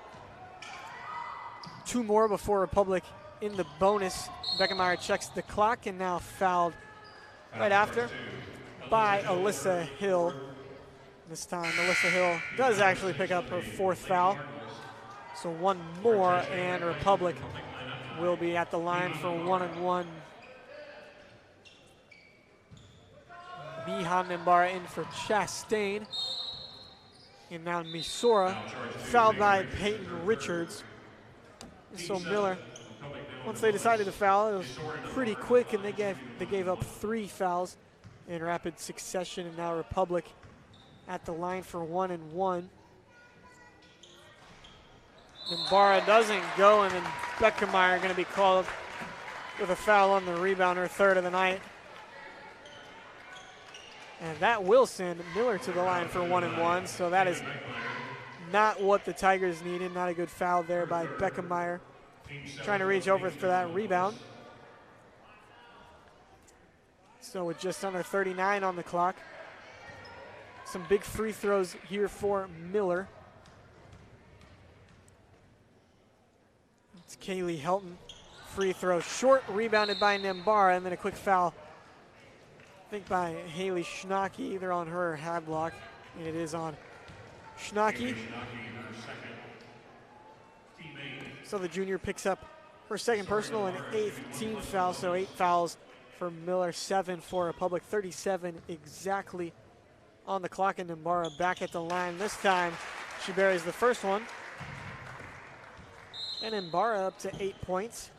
2 more before Republic in the bonus. Beckemeyer checks the clock and now fouled right after by Alyssa Hill. This time Alyssa Hill does actually pick up her 4th foul. So 1 more and Republic will be at the line for 1-and-1. Miha Nimbara in for Chastain. And now Misora, fouled by Peyton Richards. So Miller, once they decided to foul, it was pretty quick, and they gave up 3 fouls in rapid succession, and now Republic at the line for 1-and-1. Nimbara doesn't go, and then Beckemeyer going to be called with a foul on the rebound, her 3rd of the night. And that will send Miller to the line for 1-and-1, so that is not what the Tigers needed. Not a good foul there by Beckemeyer, trying to reach over for that rebound. So with just under 39 on the clock, some big free throws here for Miller. It's Kaylee Helton. Free throw short, rebounded by Nimbara, and then a quick foul, I think by Haley Schnocky, either on her or Hadlock, and it is on Schnocky. So the junior picks up her 2nd personal and 8th team foul, so 8 fouls for Miller, 7 for Republic, 37 exactly on the clock, and Nimbara back at the line. This time she buries the first one. And Nimbara up to 8 points.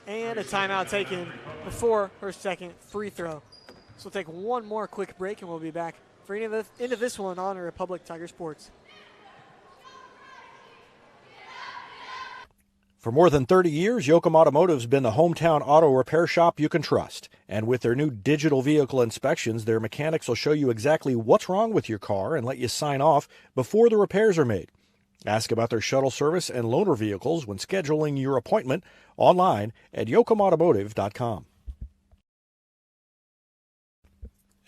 And a timeout taken before her 2nd free throw. So we'll take 1 more quick break, and we'll be back for into this one on Republic Tiger Sports. For more than 30 years, Yoakum Automotive's been the hometown auto repair shop you can trust. And with their new digital vehicle inspections, their mechanics will show you exactly what's wrong with your car and let you sign off before the repairs are made. Ask about their shuttle service and loaner vehicles when scheduling your appointment online at yoakumautomotive.com.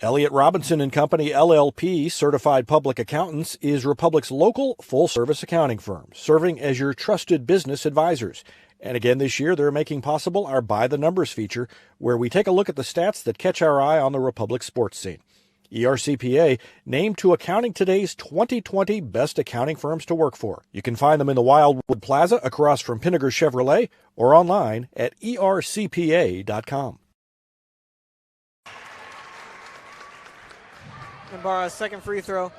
Elliott Robinson & Company, LLP, Certified Public Accountants, is Republic's local full-service accounting firm, serving as your trusted business advisors. And again this year, they're making possible our By the Numbers feature, where we take a look at the stats that catch our eye on the Republic sports scene. ERCPA named to Accounting Today's 2020 Best Accounting Firms to Work For. You can find them in the Wildwood Plaza across from Pinnaker Chevrolet or online at ercpa.com. Ibarra's second free throw,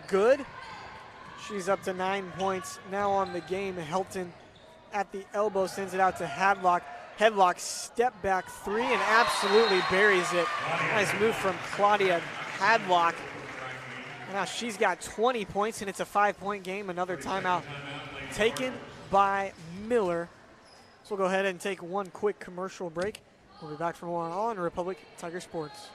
good. She's up to 9 points now on the game. Helton at the elbow sends it out to Hadlock. Headlock step back three and absolutely buries it. Nice move from Claudia Hadlock. And now she's got 20 points and it's a 5-point game. Another timeout taken by Miller. So we'll go ahead and take one quick commercial break. We'll be back for more on Republic Tiger Sports.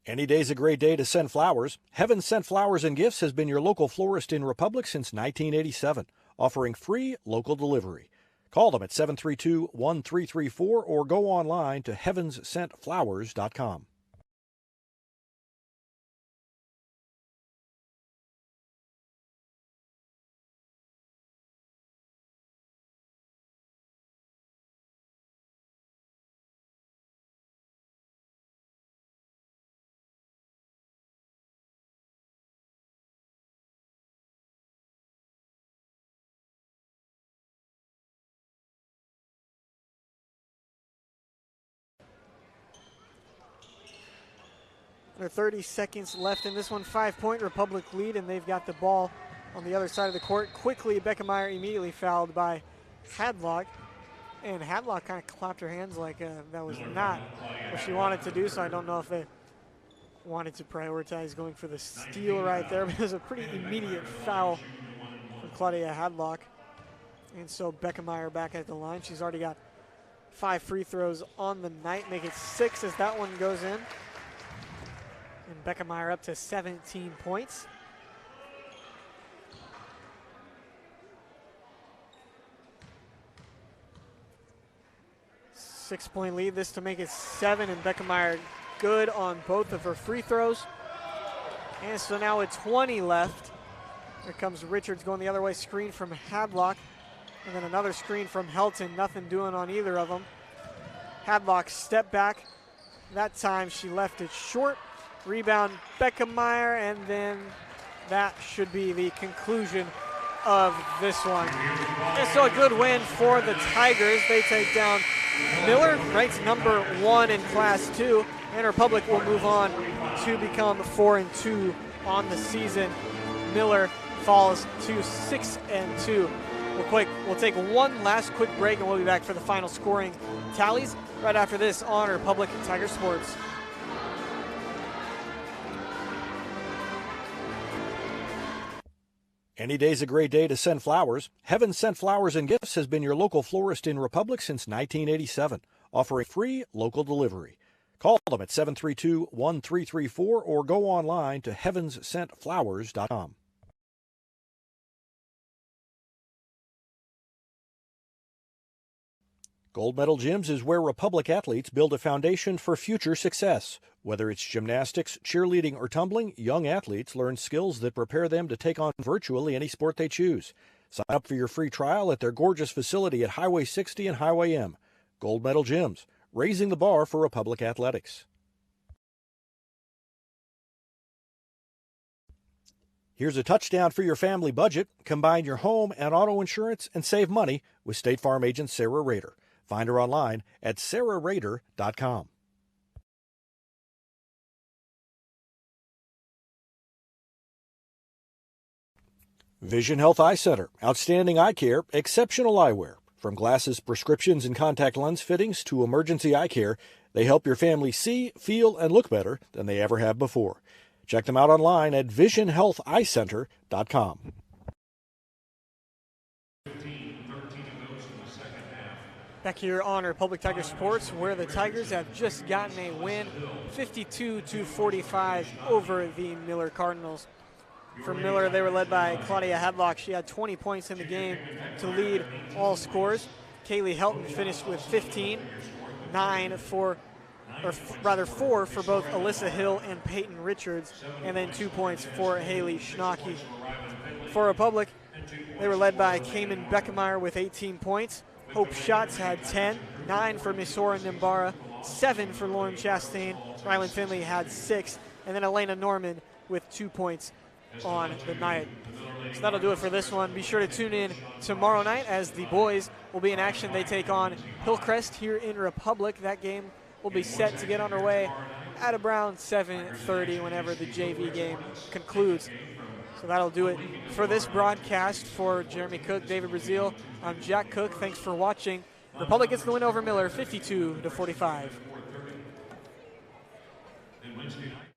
Any day's a great day to send flowers. Heaven Sent Flowers and Gifts has been your local florist in Republic since 1987, offering free local delivery. Call them at 732-1334 or go online to heavenssentflowers.com. There are 30 seconds left in this one. 5-point Republic lead, and they've got the ball on the other side of the court. Quickly, Beckemeyer immediately fouled by Hadlock. And Hadlock kind of clapped her hands like that was not what she wanted to do, so I don't know if they wanted to prioritize going for the steal right there. But it was a pretty immediate foul from Claudia Hadlock. And so Beckemeyer back at the line. She's already got 5 free throws on the night, make it 6 as that one goes in. And Beckemeyer up to 17 points. Six-point lead, this to make it 7, and Beckemeyer good on both of her free throws. And so now with 20 left, here comes Richards going the other way, screen from Hadlock, and then another screen from Helton, nothing doing on either of them. Hadlock step back, that time she left it short. Rebound Beckemeyer, and then that should be the conclusion of this one. And so a good win for the Tigers. They take down Miller, ranked number 1 in Class 2, and Republic will move on to become 4-2 on the season. Miller falls to 6-2. We'll take one last quick break, and we'll be back for the final scoring tallies right after this on Republic Tiger Sports. Any day's a great day to send flowers. Heaven Sent Flowers and Gifts has been your local florist in Republic since 1987, offering free local delivery. Call them at 732-1334 or go online to heavenssentflowers.com. Gold Medal Gyms is where Republic athletes build a foundation for future success. Whether it's gymnastics, cheerleading, or tumbling, young athletes learn skills that prepare them to take on virtually any sport they choose. Sign up for your free trial at their gorgeous facility at Highway 60 and Highway M. Gold Medal Gyms, raising the bar for Republic athletics. Here's a touchdown for your family budget. Combine your home and auto insurance and save money with State Farm agent Sarah Rader. Find her online at sarahrader.com. Vision Health Eye Center. Outstanding eye care, exceptional eyewear. From glasses, prescriptions, and contact lens fittings to emergency eye care, they help your family see, feel, and look better than they ever have before. Check them out online at visionhealtheyecenter.com. Back here on Republic Tiger Sports, where the Tigers have just gotten a win, 52-45 over the Miller Cardinals. For Miller, they were led by Claudia Hadlock. She had 20 points in the game to lead all scores. Kaylee Helton finished with 15, 4 for both Alyssa Hill and Peyton Richards, and then 2 points for Haley Schnocky. For Republic, They were led by Cayman Beckemeyer with 18 points. Hope Schatz had 10, 9 for Misora Nimbara, 7 for Lauren Chastain. Rylan Finley had 6, and then Elena Norman with 2 points on the night. So that'll do it for this one. Be sure to tune in tomorrow night as the boys will be in action. They take on Hillcrest here in Republic. That game will be set to get underway at around 7:30 whenever the JV game concludes. So that'll do it for this broadcast. For Jeremy Cook, David Brazil, I'm Jack Cook. Thanks for watching. Republic gets the win over Miller, 52-45. Wednesday night.